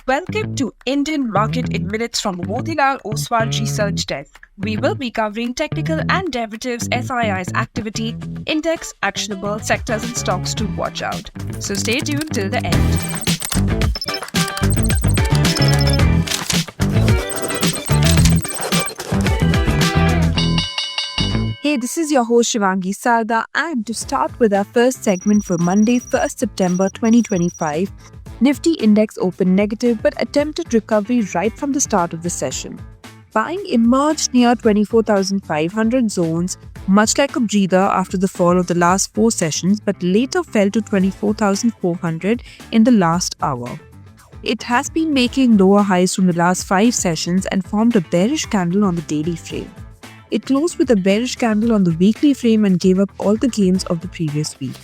Welcome to Indian Market in Minutes from Motilal Oswal Research Desk. We will be covering technical and derivatives SII's activity, index, actionable sectors and stocks to watch out. So stay tuned till the end. Hey, this is your host Shivangi Sarda, and to start with our first segment for Monday, 1st September 2025, Nifty index opened negative but attempted recovery right from the start of the session. Buying emerged near 24,500 zones, much like a breather after the fall of the last four sessions, but later fell to 24,400 in the last hour. It has been making lower highs from the last five sessions and formed a bearish candle on the daily frame. It closed with a bearish candle on the weekly frame and gave up all the gains of the previous week.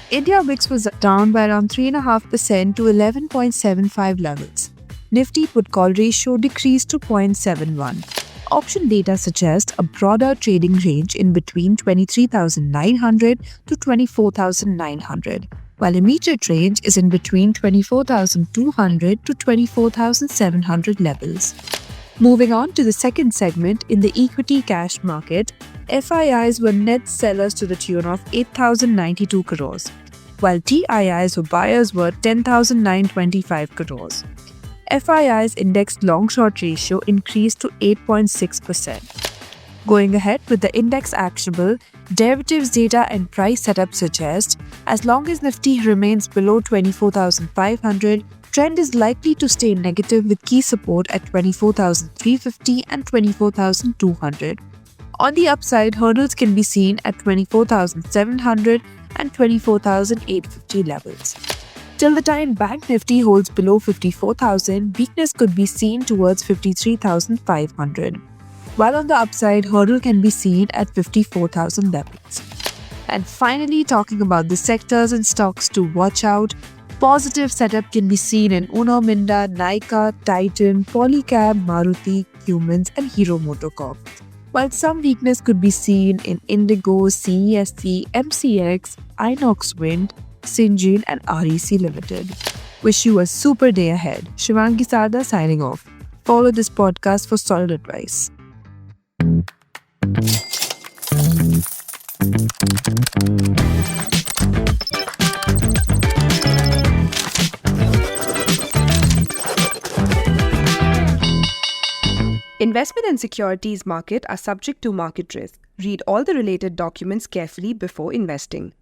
India VIX was down by around 3.5% to 11.75 levels. Nifty put call ratio decreased to 0.71. Option data suggests a broader trading range in between 23,900 to 24,900, while immediate range is in between 24,200 to 24,700 levels. Moving on to the second segment, in the equity cash market, FIIs were net sellers to the tune of 8,092 crores, while TIIs or buyers were 10,925 crores. FII's indexed long-short ratio increased to 8.6%. Going ahead with the index actionable, derivatives data and price setup suggest as long as Nifty remains below 24,500, trend is likely to stay negative with key support at 24,350 and 24,200. On the upside, hurdles can be seen at 24,700 and 24,850 levels. Till the time Bank Nifty holds below 54,000, weakness could be seen towards 53,500. While on the upside, hurdle can be seen at 54,000 levels. And finally, talking about the sectors and stocks to watch out, positive setup can be seen in Uno Minda, Nykaa, Titan, Polycab, Maruti, Cummins and Hero MotoCorp. While some weakness could be seen in Indigo, CESC, MCX, Inox Wind, Syngene and REC Limited. Wish you a super day ahead. Shivangi Sarda signing off. Follow this podcast for solid advice. Investment and securities market are subject to market risk. Read all the related documents carefully before investing.